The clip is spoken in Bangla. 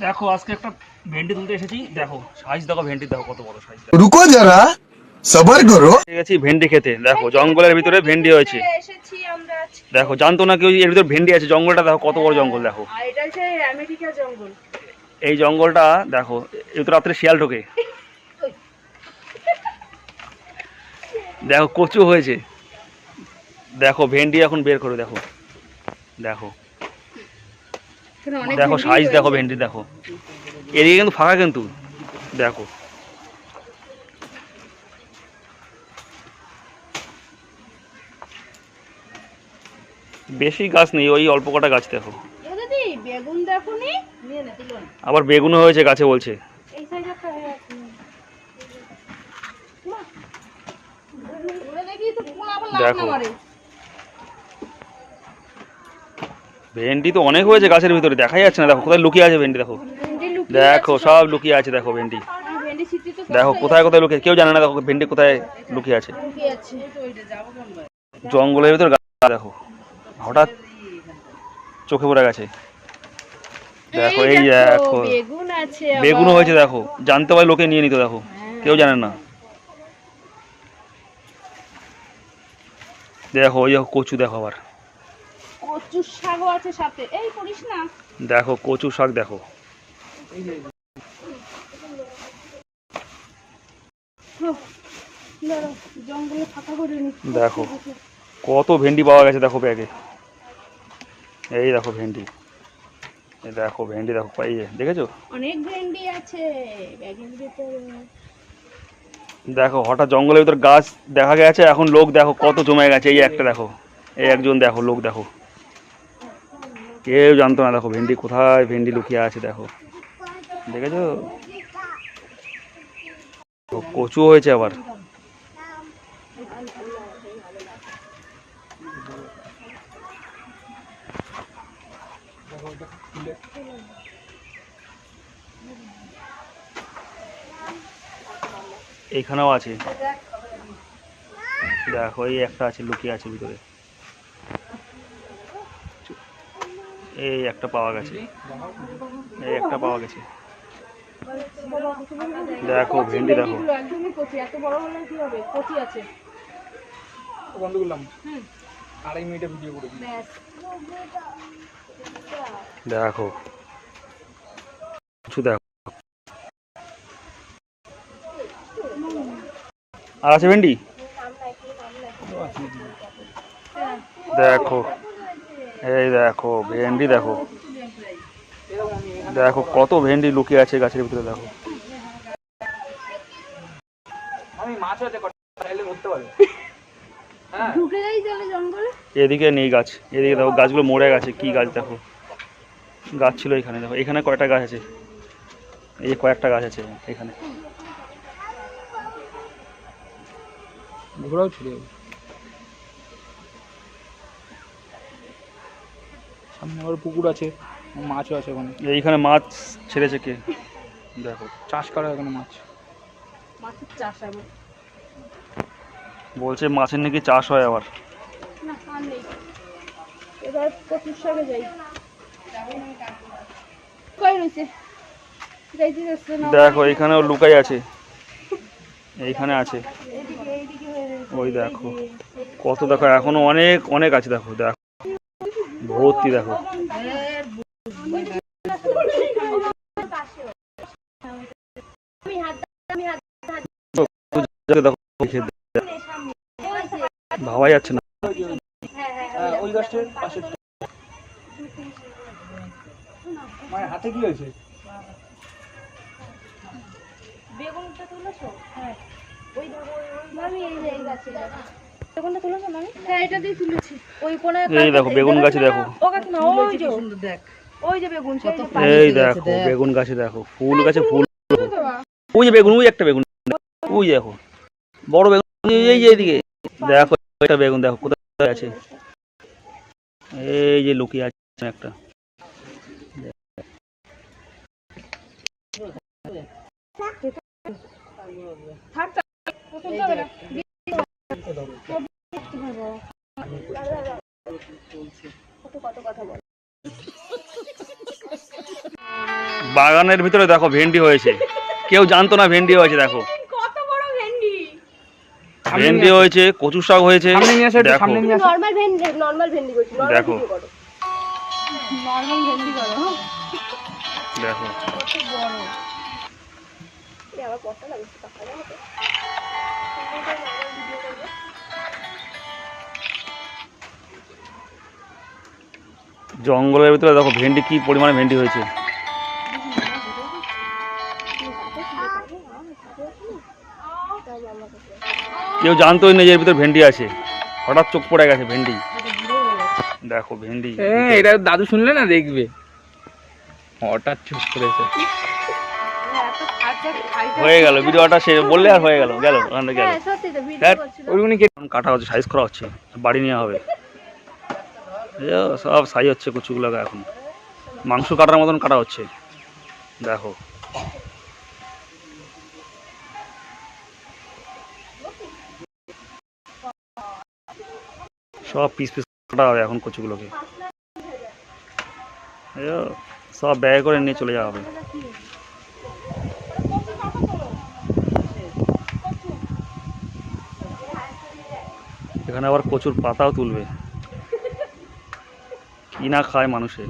দেখো আজকে একটা ভেন্ডি তুলতে এসেছি, দেখো সাইজ দেখো, ভেন্ডি দেখো কত বড় সাইজ। रुको जरा सबर करो। গেছি ভেন্ডি খেতে, দেখো জঙ্গলের ভিতরে ভেন্ডি হয়েছে। এসেছি আমরা আজকে। দেখো জানতো না কেউ এর ভিতরে ভেন্ডি আছে। জঙ্গলটা দেখো কত বড় জঙ্গল দেখো। আর এটা হচ্ছে আমেরিকা জঙ্গল। এই জঙ্গলটা দেখো, এই তো রাত্রে শিয়াল ঢোকে। দেখো কচু হয়েছে, দেখো ভেন্ডি এখন বের করে দেখো, দেখো দেখো সাইজ দেখো ভেন্ডি দেখো। এদিকে কিন্তু ফাঁকা কিন্তু, দেখো বেশি গাছ নেই, ওই অল্প কটা গাছ দেখো। বেগুন দেখো নি, নিয়ে নে তুলো। আবার বেগুনও হয়েছে গাছে বলছে। এই সাইজ একটা হয়ে আছে। ওরে দেখি তো কোন আবার লাগ না মারে। ভেন্ডি তো অনেক হয়েছে গাছের ভিতরে, দেখাই যাচ্ছে না। দেখো কোথায় লুকিয়ে আছে ভেন্ডি, দেখো দেখো সব লুকিয়ে আছে। দেখো ভেন্ডি ভেন্ডি সিটি তো দেখো কোথায় কোথায় লুকিয়ে, কেউ জানে না। দেখো ভেন্ডি কোথায় লুকিয়ে আছে। লুকিয়ে আছে। ওইটা যাব কোন ভাই? জঙ্গলের ভিতর গাছ দেখো, হঠাৎ চোখে পড়ে গেছে। দেখো এই দেখো বেগুন আছে, বেগুনও হয়েছে। দেখো জানতে পারে লোকে নিয়ে নিত, দেখো কেউ জানে না। দেখো ওই কচু দেখো, আবার কচু শাকও আছে সাথে। এই করিস না, দেখো কচু শাক দেখো। জঙ্গলে ফাঁকা করে নি। দেখো কত ভেন্ডি পাওয়া গেছে দেখো ব্যাগে। এই দেখো ভেন্ডি, এই দেখো ভেন্ডি দেখো, পাই দেখেছো? অনেক ভেন্ডি আছে ব্যাগের ভিতরে। দেখো হঠাৎ জঙ্গলের ভিতর গাছ দেখা গেছে, এখন লোক দেখো কত জমে গেছে। এই একটা দেখো, এই একজন দেখো, লোক দেখো, কেউ জানতো না। দেখো ভেন্ডি কোথায়, ভেন্ডি লুকিয়ে আছে দেখো, দেখেছো? কচু হয়েছে আবার। এইখানেও আছে, দেখো এই একটা আছে লুকিয়ে আছে ভিতরে। এই একটা পাওয়া গেছে, এই একটা পাওয়া গেছে। দেখো ভেন্ডি দেখো, একদমই কচি, এত বড় হলে কি হবে? কচি আছে। বন্ধ করলাম, 2.5 মিনিটে ভিডিও করে ব্যাস। দেখো কিছু দেখো। আর আছে ভেন্ডি, দেখো এই দেখো ভেন্ডি দেখো, দেখো কত ভেন্ডি লুকিয়ে আছে গাছের ভিতরে। দেখো আমি মাছ আছে চাইলে ধরতে পারি। ঢুকে যাই চলে জঙ্গলে। এদিকে নেই গাছ, এদিকে দেখো গাছগুলো মরে গেছে। কি গাছ দেখো, গাছ ছিল এখানে, দেখো এখানে কয়টা গাছ আছে, এই যে কয়েকটা গাছ আছে এখানে। ঘোড়াও ছুড়ে যাবে। সামনে আবার পুকুর আছে, মাছও আছে ওখানে। এইখানে মাছ ছেড়েছে কে, দেখো চাষ করা হয় এখানে মাছ। মাছের চাষ আমার বলছে মাছের নাকি চাষ হয় আবার। না, আর নেই। এবার কচুর শাকে যাই। কই রইছে? যাইতে যাচ্ছে না। দেখো এইখানেও লুকাই আছে, এইখানে আছে, এইদিকে এইদিকে হয়ে রয়েছে। ওই দেখো কত, দেখো এখনো অনেক অনেক আছে। দেখো দেখো ভর্তি, দেখো দেখো ভাবা যাচ্ছে না। ওই গাছটার পাশে মায়ের হাতে কি হয়েছে? বেগুনটা তুলেছো? হ্যাঁ, ওই দেখো আমি এই গাছে বেগুনটা তুলেছো না? হ্যাঁ, এটা দিয়ে তুলেছি। ওই কোণে এই দেখো বেগুন গাছে দেখো, ও কাকিমা ওই যে সুন্দর দেখ, ওই যে বেগুন, সেই যে এই দেখো বেগুন গাছে দেখো, ফুল গাছে ফুল। ওই যে বেগুন, ওই একটা বেগুন, ওই দেখো বড় বেগুন, এই যে এইদিকে দেখো একটা বেগুন, দেখো কোথায় আছে, এই যে লুকিয়ে আছে একটা। থাক থাক, তুলতে হবে না। কত কথা বল। বাগানের ভিতরে দেখো ভেন্ডি হয়েছে, কেউ জানতো না ভেন্ডি হয়েছে। দেখো কত বড় ভেন্ডি! ভেন্ডি হয়েছে, কচু শাক হয়েছে। সামনে নিয়ে আসো, একটু দেখো সামনে নিয়ে আসো। নরমাল ভেন্ডি, নরমাল ভেন্ডি করছি। দেখো। নরমাল ভেন্ডি করো। দেখো কত বড়! এই আবার কত লাগছে টাকা জানো তো? জঙ্গলের ভিতরে দেখো ভেন্ডি কি পরিমাণে ভেন্ডি হয়েছে। কেউ জানতোই না যে এর ভিতরে ভেন্ডি আছে, হঠাৎ চোখ পড়ে গেছে ভেন্ডি। দেখো ভেন্ডি। এটা দাদু শুনলে না দেখবে, হঠাৎ চুপ করেছে। হয়ে গেল ভিডিওটা, সে বললে আর হয়ে গেল, গেল ওখানে গেল। হ্যাঁ সত্যি তো ভিডিও হ্যাঁ। করছিল। ওইগুলো কাটা হচ্ছে, সাইজ করা হচ্ছে, বাড়ি নেওয়া হবে। এই যে সব সাইজ হচ্ছে কচুগুলোকে, এখন মাংস কাটার মতন কাটা হচ্ছে। দেখো সব পিস পিস কাটা হবে এখন কচুগুলোকে। এই যে সব ব্যাগ করে নিয়ে চলে যাওয়া হবে। এখানে আবার কচুর পাতাও তুলবে, কি না খায় মানুষে।